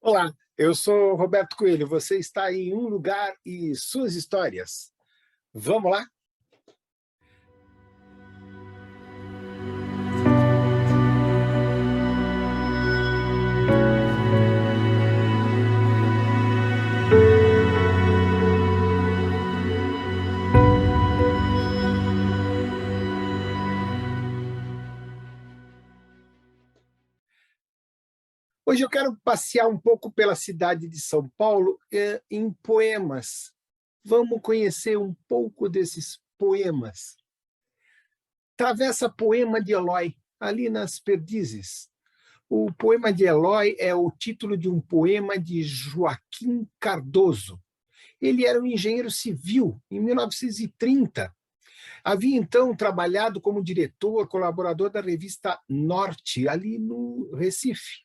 Olá, eu sou Roberto Coelho. Você está em Um Lugar e Suas Histórias. Vamos lá? Hoje eu quero passear um pouco pela cidade de São Paulo em poemas. Vamos conhecer um pouco desses poemas. Travessa Poema de Eloy, ali nas Perdizes. O poema de Eloy é o título de um poema de Joaquim Cardoso. Ele era um engenheiro civil em 1930. Havia, então, trabalhado como diretor, colaborador da revista Norte, ali no Recife.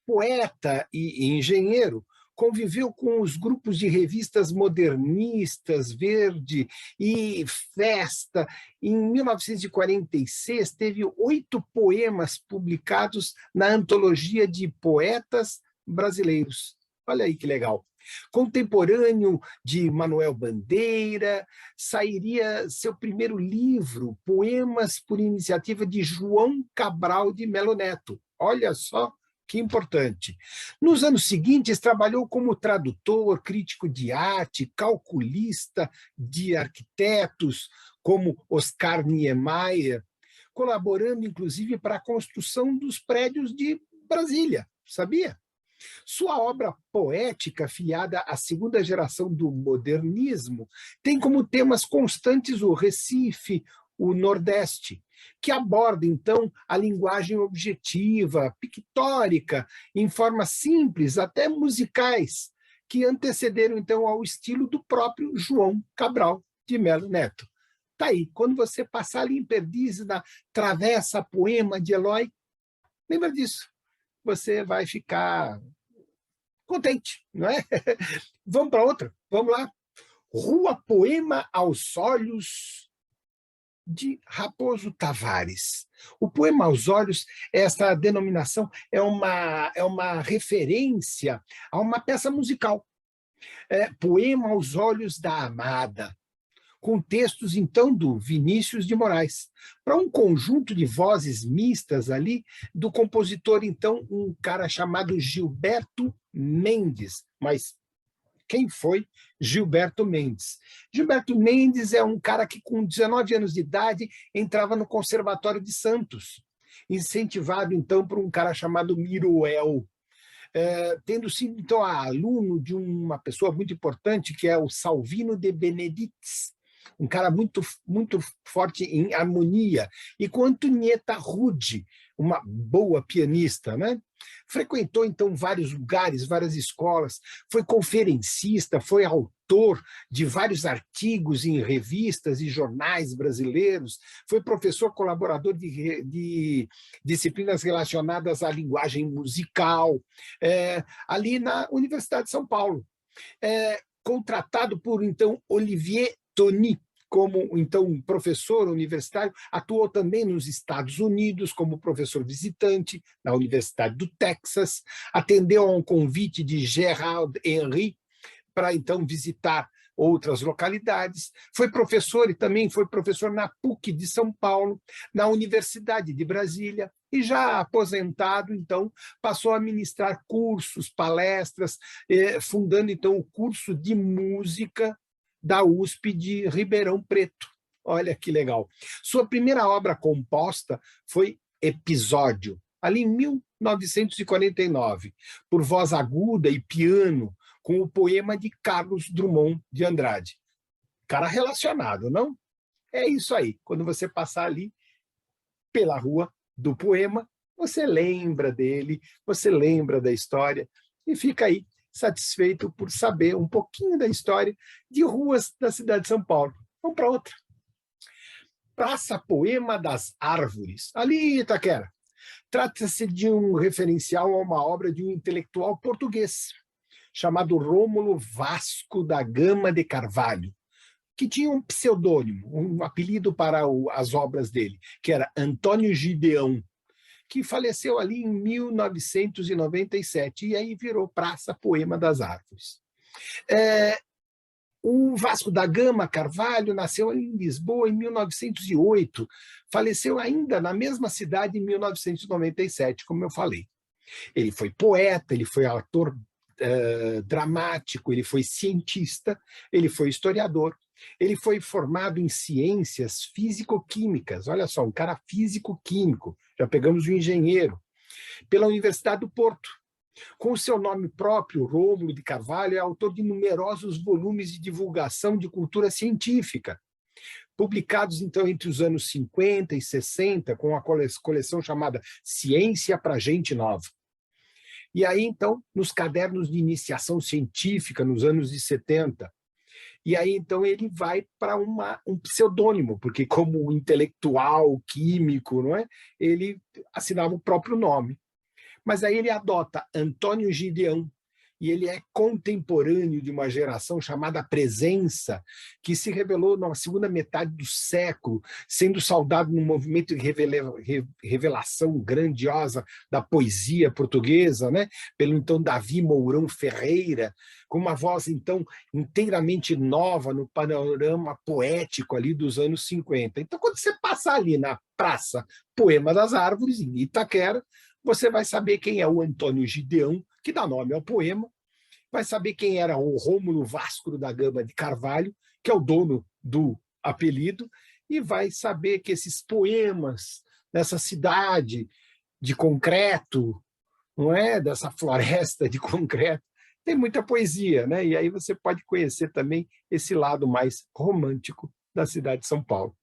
Poeta e engenheiro, conviveu com os grupos de revistas modernistas, Verde e Festa. Em 1946, teve 8 poemas publicados na antologia de poetas brasileiros. Olha aí que legal. Contemporâneo de Manuel Bandeira, sairia seu primeiro livro, Poemas por iniciativa de João Cabral de Melo Neto. Olha só que importante. Nos anos seguintes, trabalhou como tradutor, crítico de arte, calculista de arquitetos, como Oscar Niemeyer, colaborando, inclusive, para a construção dos prédios de Brasília, sabia? Sua obra poética, filiada à segunda geração do modernismo, tem como temas constantes o Recife, o Nordeste, que aborda, então, a linguagem objetiva, pictórica, em formas simples, até musicais, que antecederam, então, ao estilo do próprio João Cabral de Melo Neto. Está aí, quando você passar ali em Perdizes, na Travessa Poema de Eloy, lembra disso. Você vai ficar contente, não é? Vamos para outra? Vamos lá. Rua Poema aos Olhos, de Raposo Tavares. O Poema aos Olhos, essa denominação é uma referência a uma peça musical. Poema aos Olhos da Amada, com textos, então, do Vinícius de Moraes, para um conjunto de vozes mistas ali, do compositor, então, um cara chamado Gilberto Mendes. Mas quem foi Gilberto Mendes? Gilberto Mendes é um cara que, com 19 anos de idade, entrava no Conservatório de Santos, incentivado, então, por um cara chamado Miruel. Tendo sido, então, aluno de uma pessoa muito importante, que é o Salvino de Benedictis, um cara muito, muito forte em harmonia, e com Antonieta Rude, uma boa pianista, né? Frequentou, então, vários lugares, várias escolas, foi conferencista, foi autor de vários artigos em revistas e jornais brasileiros, foi professor colaborador de disciplinas relacionadas à linguagem musical, ali na Universidade de São Paulo. Contratado por, então, Olivier Tony, como, então, professor universitário, atuou também nos Estados Unidos como professor visitante na Universidade do Texas, atendeu a um convite de Gerald Henry para, então, visitar outras localidades, foi professor e também foi professor na PUC de São Paulo, na Universidade de Brasília, e já aposentado, então, passou a ministrar cursos, palestras, fundando, então, o curso de música da USP de Ribeirão Preto. Olha que legal. Sua primeira obra composta foi Episódio, ali em 1949, por voz aguda e piano, com o poema de Carlos Drummond de Andrade. Cara relacionado, não? É isso aí. Quando você passar ali pela rua do poema, você lembra dele, você lembra da história e fica aí satisfeito por saber um pouquinho da história de ruas da cidade de São Paulo. Vamos para outra. Praça Poema das Árvores, ali em Itaquera. Trata-se de um referencial a uma obra de um intelectual português, chamado Rômulo Vasco da Gama de Carvalho, que tinha um pseudônimo, um apelido para as obras dele, que era Antônio Gideão, que faleceu ali em 1997, e aí virou Praça Poema das Árvores. O Vasco da Gama Carvalho nasceu em Lisboa em 1908, faleceu ainda na mesma cidade em 1997, como eu falei. Ele foi poeta, ele foi ator dramático, ele foi cientista, ele foi historiador, ele foi formado em ciências físico-químicas. Olha só, um cara físico-químico, já pegamos o engenheiro, pela Universidade do Porto. Com o seu nome próprio, Rômulo de Carvalho é autor de numerosos volumes de divulgação de cultura científica, publicados, então, entre os anos 50 e 60, com a coleção chamada Ciência para Gente Nova. E aí, então, nos cadernos de iniciação científica, nos anos de 70. E aí, então, ele vai para um pseudônimo, porque como intelectual, químico, não é? Ele assinava o próprio nome. Mas aí ele adota Antônio Gideão, e ele é contemporâneo de uma geração chamada Presença, que se revelou na segunda metade do século, sendo saudado num movimento de revelação grandiosa da poesia portuguesa, né? Pelo então Davi Mourão Ferreira, com uma voz então inteiramente nova no panorama poético ali dos anos 50. Então, quando você passar ali na Praça Poema das Árvores, em Itaquera, você vai saber quem é o Antônio Gideão, que dá nome ao poema, vai saber quem era o Rômulo Vasco da Gama de Carvalho, que é o dono do apelido, e vai saber que esses poemas dessa cidade de concreto, não é? Dessa floresta de concreto, tem muita poesia, né? E aí você pode conhecer também esse lado mais romântico da cidade de São Paulo.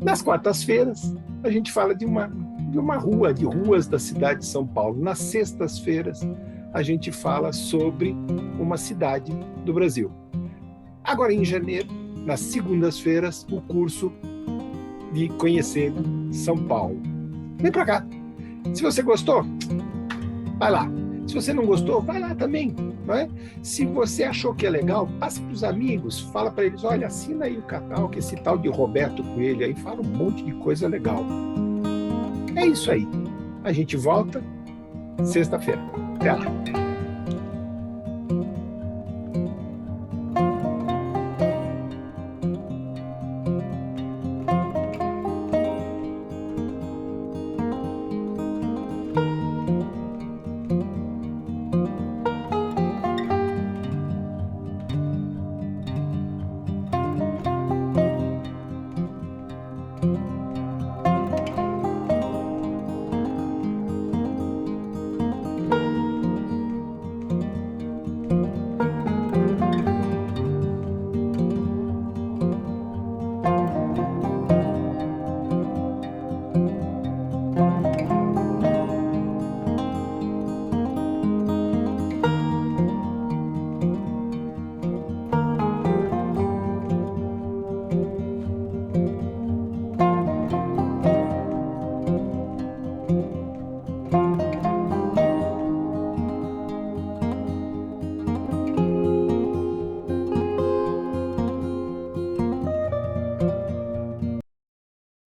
Nas quartas-feiras, a gente fala de ruas da cidade de São Paulo. Nas sextas-feiras, a gente fala sobre uma cidade do Brasil. Agora, em janeiro, nas segundas-feiras, o curso de Conhecendo São Paulo. Vem para cá. Se você gostou, vai lá. Se você não gostou, vai lá também. Não é? Se você achou que é legal, passa para os amigos, fala para eles, olha, assina aí o canal, que esse tal de Roberto Coelho aí fala um monte de coisa legal. É isso aí. A gente volta sexta-feira. Até lá.